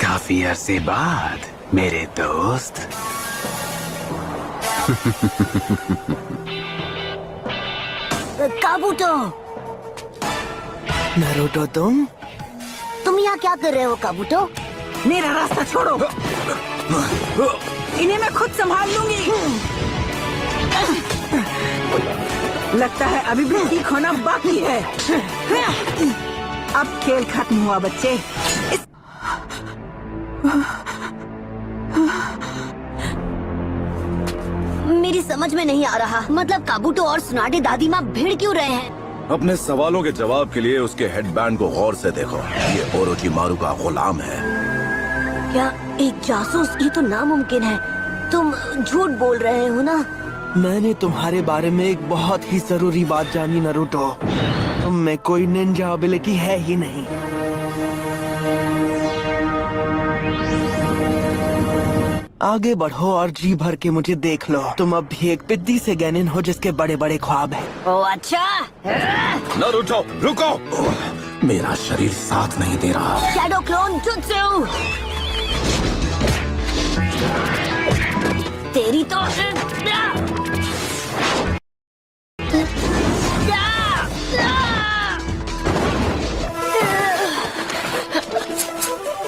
काफी अरसे बाद मेरे दोस्त। काबूतो, नारुतो तुम यहाँ क्या कर रहे हो काबूतो? मेरा रास्ता छोड़ो, इन्हें मैं खुद संभाल लूंगी। लगता है अभी भी ठीक होना बाकी है। अब खेल खत्म हुआ बच्चे। मेरी समझ में नहीं आ रहा, मतलब काबूतो और सुनाडे दादी माँ भिड़ क्यों रहे हैं? अपने सवालों के जवाब के लिए उसके हेडबैंड को गौर से देखो। ये ओरोचिमारू का गुलाम है। क्या एक जासूस? ये तो नामुमकिन है। तुम झूठ बोल रहे हो ना? मैंने तुम्हारे बारे में एक बहुत ही जरूरी बात जानी नारुतो। तुम में कोई निंजा एबिलिटी है ही नहीं। आगे बढ़ो और जी भर के मुझे देख लो। तुम अब भी एक पिद्दी से गैनिन हो जिसके बड़े बड़े ख्वाब हैं। ओ अच्छा। नारुतो रुको, मेरा शरीर साथ नहीं दे रहा। Shadow clone jutsu. तेरी तो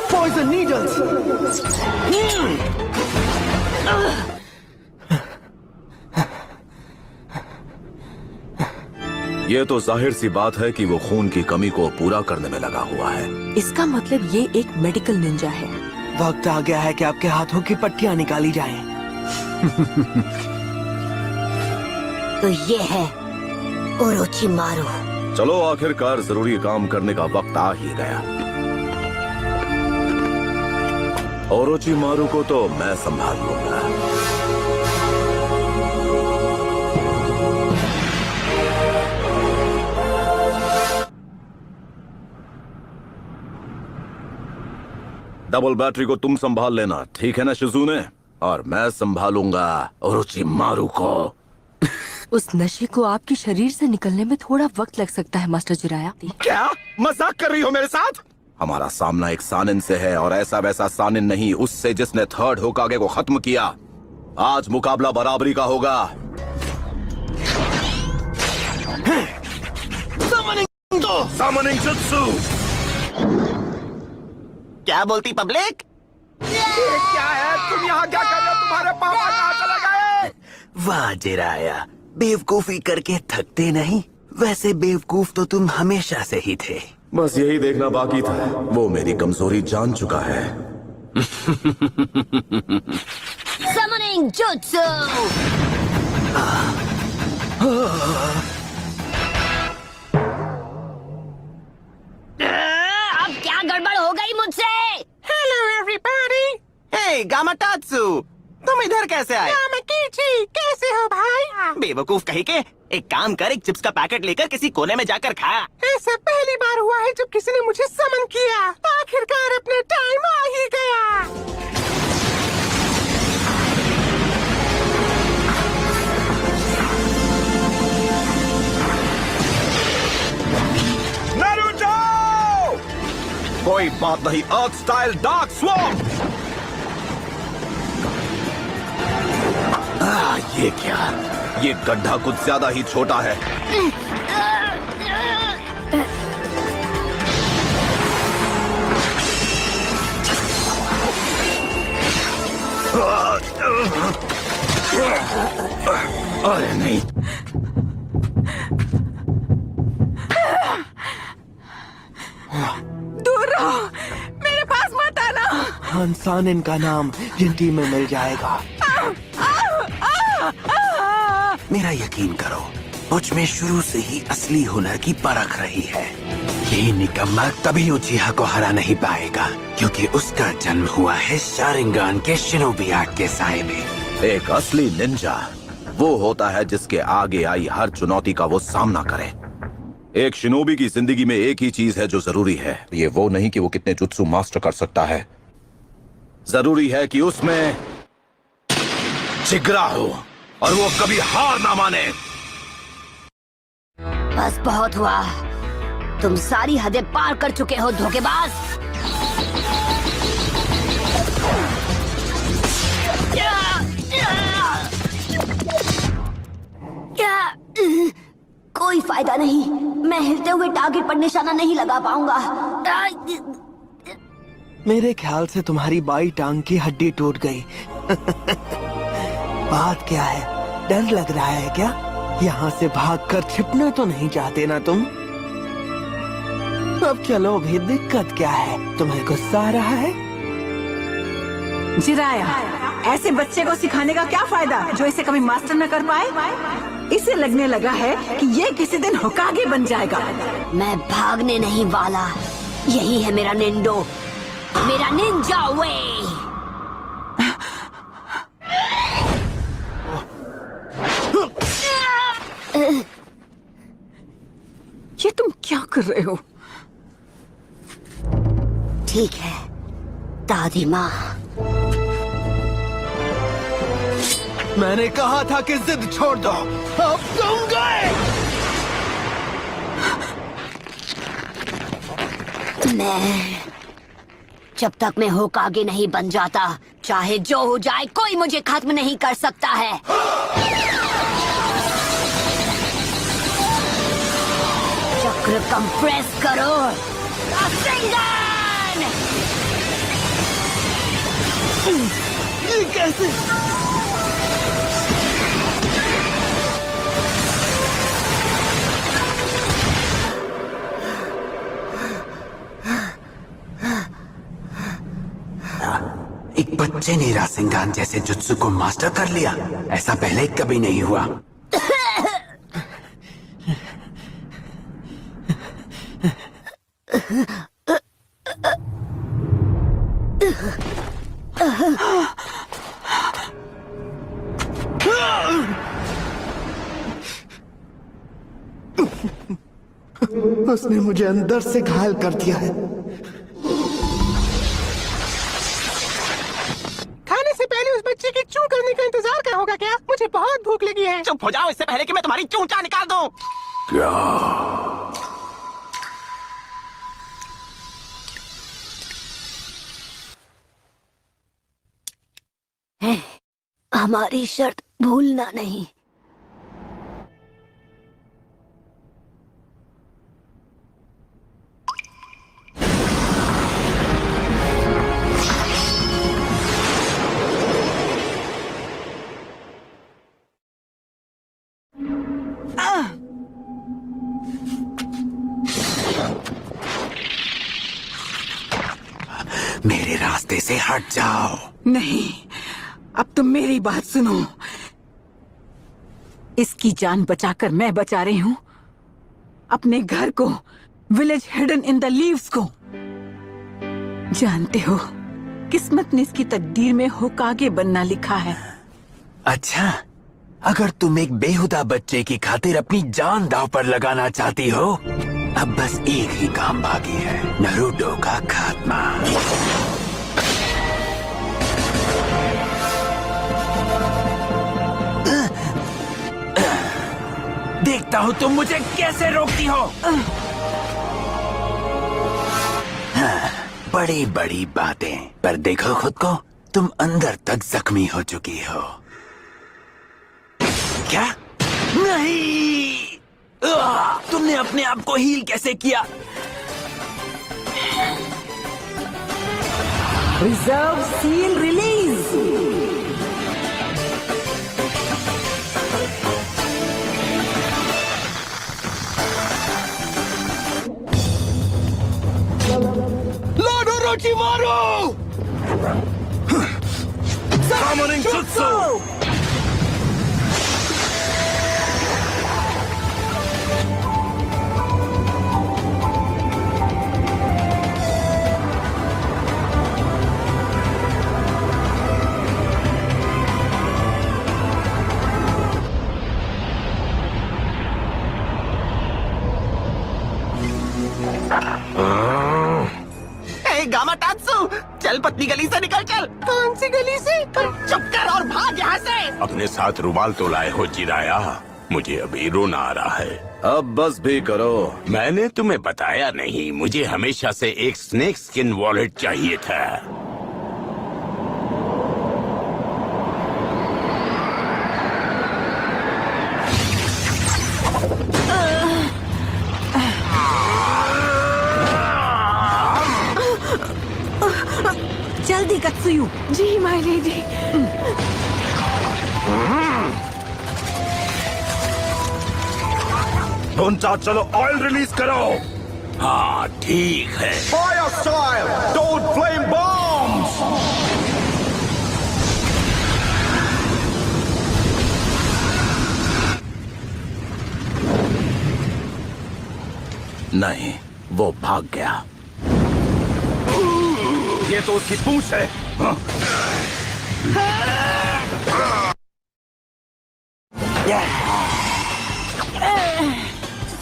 Poison needles! ये तो जाहिर सी बात है कि वो खून की कमी को पूरा करने में लगा हुआ है। इसका मतलब ये एक मेडिकल निंजा है। वक्त आ गया है कि आपके हाथों की पट्टियां निकाली जाएं। तो ये है ओरोचिमारू। चलो आखिरकार जरूरी काम करने का वक्त आ ही गया। ओरोचिमारू को तो मैं संभाल लूंगा। डबल बैटरी को तुम संभाल लेना, ठीक है ना शिज़ुने? और मैं संभालूंगा ओरोचिमारू को। उस नशे को आपके शरीर से निकलने में थोड़ा वक्त लग सकता है मास्टर जिराया। क्या मजाक कर रही हो मेरे साथ? हमारा सामना एक सानिन से है, और ऐसा वैसा सानिन नहीं, उससे जिसने थर्ड होकागे को खत्म किया। आज मुकाबला बराबरी का होगा। Summoning jutsu! क्या बोलती पब्लिक? ये क्या है? तुम यहाँ क्या कर रहे हो? तुम्हारे पापा कहाँ चले गए? वाह जिराया, बेवकूफी करके थकते नहीं। वैसे बेवकूफ तो तुम हमेशा से ही थे। बस यही देखना बाकी था। वो मेरी कमजोरी जान चुका है। Summoning Jutsu! अब क्या गड़बड़ हो गई मुझसे? Hello everybody. हे गामाटात्सु, तुम इधर कैसे आए? कैसे हो भाई? बेवकूफ कहीं के। एक काम कर, एक चिप्स का पैकेट लेकर किसी कोने में जाकर खा। ऐसा पहली बार हुआ है जब किसी ने मुझे समन किया। आखिरकार अपने टाइम आ ही गया। नारुतो! कोई बात नहीं, अर्थ स्टाइल डार्क स्वॉर्म। ये क्या? ये गड्ढा कुछ ज्यादा ही छोटा है। अरे नहीं, दूर रहो, मेरे पास मत आना। हंसान इनका नाम जिंदगी में मिल जाएगा। मेरा यकीन करो, मुझ में शुरू से ही असली हुनर की परख रही है। ये निकम्मा कभी उचिहा को हरा नहीं पाएगा, क्योंकि उसका जन्म हुआ है शारिंगान के शिनोबी आर्ट के साए में। एक असली निंजा वो होता है जिसके आगे आई हर चुनौती का वो सामना करे। एक शिनोबी की जिंदगी में एक ही चीज है जो जरूरी है। ये वो नहीं कि वो कितने जुत्सु मास्टर कर सकता है, जरूरी है कि उसमें जिगरा हो और वो कभी हार ना माने। बस बहुत हुआ। तुम सारी हदें पार कर चुके हो धोखेबाज। कोई फायदा नहीं, मैं हिलते हुए टारगेट पर निशाना नहीं लगा पाऊंगा। मेरे ख्याल से तुम्हारी बाई टांग की हड्डी टूट गई। बात क्या है, डर लग रहा है क्या? यहाँ से भागकर छिपना तो नहीं चाहते ना तुम? अब चलो भी, दिक्कत क्या है? तुम्हें गुस्सा आ रहा है? जिराया, ऐसे बच्चे को सिखाने का क्या फायदा जो इसे कभी मास्टर न कर पाए? इसे लगने लगा है कि ये किसी दिन होकागे बन जाएगा। मैं भागने नहीं वाला, यही है मेरा निंडो, मेरा निंजा वे। ये तुम क्या कर रहे हो? ठीक है दादी माँ। मैंने कहा था कि जिद छोड़ दो, अब तुम गए। जब तक मैं होकागे नहीं बन जाता, चाहे जो हो जाए, कोई मुझे खत्म नहीं कर सकता है। चक्र कंप्रेस करो, रासेंगन! ये कैसे? एक बच्चे ने रासेंगान जैसे जुत्सु को मास्टर कर लिया, ऐसा पहले कभी नहीं हुआ। उसने मुझे अंदर से घायल कर दिया है। खाने से पहले उस बच्चे की चू करने का इंतजार क्या होगा क्या? मुझे बहुत भूख लगी है। चुप हो जाओ इससे पहले कि मैं तुम्हारी चूंचा निकाल दूं। हमारी शर्त भूलना नहीं। मेरे रास्ते से हट जाओ। नहीं, अब तुम मेरी बात सुनो। इसकी जान बचाकर मैं बचा रही हूँ अपने घर को, village hidden in the leaves को। जानते हो, किस्मत ने इसकी तकदीर में होकागे बनना लिखा है। अच्छा, अगर तुम एक बेहुदा बच्चे की खातिर अपनी जान दांव पर लगाना चाहती हो, अब बस एक ही काम बाकी है, नारुतो का खात्मा। देखता हूँ तुम मुझे कैसे रोकती हो। बड़ी बड़ी बातें, पर देखो खुद को, तुम अंदर तक जख्मी हो चुकी हो। क्या? नहीं! तुमने अपने आप को हील कैसे किया? Reserve seal release. Lord Orochimaru! Summoning Jutsu! गामाटात्सु, चल पतली गली से निकल चल। कौन सी गली से? चुप कर और भाग यहाँ से। अपने साथ रुमाल तो लाए हो जिराया? मुझे अभी रोना आ रहा है। अब बस भी करो। मैंने तुम्हें बताया नहीं, मुझे हमेशा से एक स्नेक स्किन वॉलेट चाहिए था। जल्दी कत्सुयु। जी माय लेडी। ढोंचा चलो, ऑयल रिलीज करो। हाँ ठीक है। Fire style, don't flame bombs. नहीं, वो भाग गया। ये तो उसकी पूंछ है। हाँ।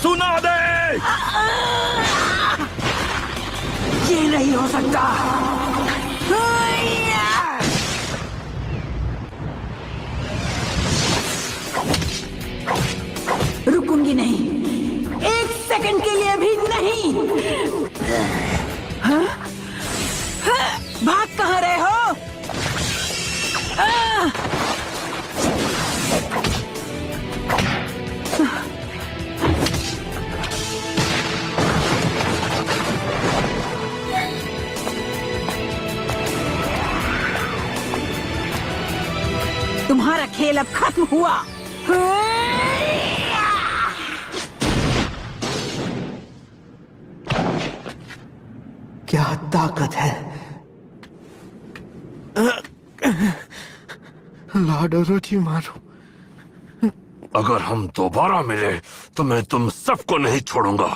सुना दे। ये नहीं हो सकता। रुकूंगी नहीं, एक सेकंड के लिए भी नहीं। हाँ? हाँ? भाग कहाँ रहे हो? तुम्हारा खेल अब खत्म हुआ। क्या ताकत है। लॉर्ड ओरोचिमारू, अगर हम दोबारा मिले तो मैं तुम सबको नहीं छोड़ूंगा।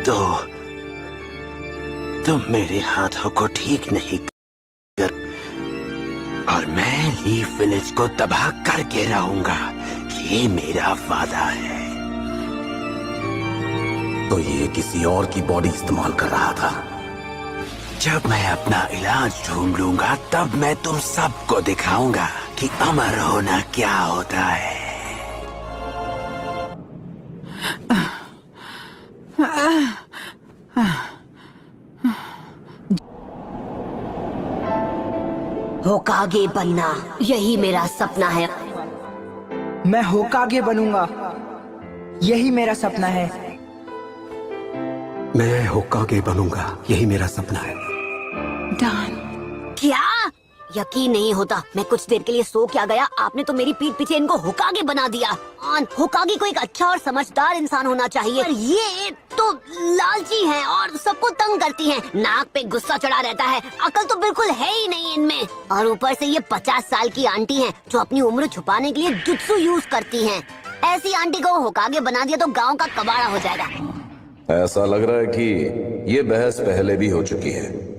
तो तुम मेरे हाथों को ठीक नहीं कर, और मैं लीफ विलेज को तबाह करके रहूंगा। ये मेरा वादा है। तो ये किसी और की बॉडी इस्तेमाल कर रहा था। जब मैं अपना इलाज ढूंढ लूंगा तब मैं तुम सबको दिखाऊंगा कि अमर होना क्या होता है। होकागे बनना, यही मेरा सपना है। मैं होकागे बनूंगा, यही मेरा सपना है। मैं होकागे बनूंगा, यही मेरा सपना है। क्या? यकीन नहीं होता, मैं कुछ देर के लिए सो क्या गया, आपने तो मेरी पीठ पीछे इनको होकागे बना दिया। होकागे को एक अच्छा और समझदार इंसान होना चाहिए, पर ये तो लालची हैं और सबको तंग करती हैं। नाक पे गुस्सा चढ़ा रहता है, अकल तो बिल्कुल है ही नहीं इनमें। और ऊपर से ये 50 साल की आंटी हैं जो अपनी उम्र छुपाने के लिए जुत्सु यूज करती हैं। ऐसी आंटी को होकागे बना दिया तो गाँव का कबाड़ा हो जाएगा। ऐसा लग रहा है कि ये बहस पहले भी हो चुकी है।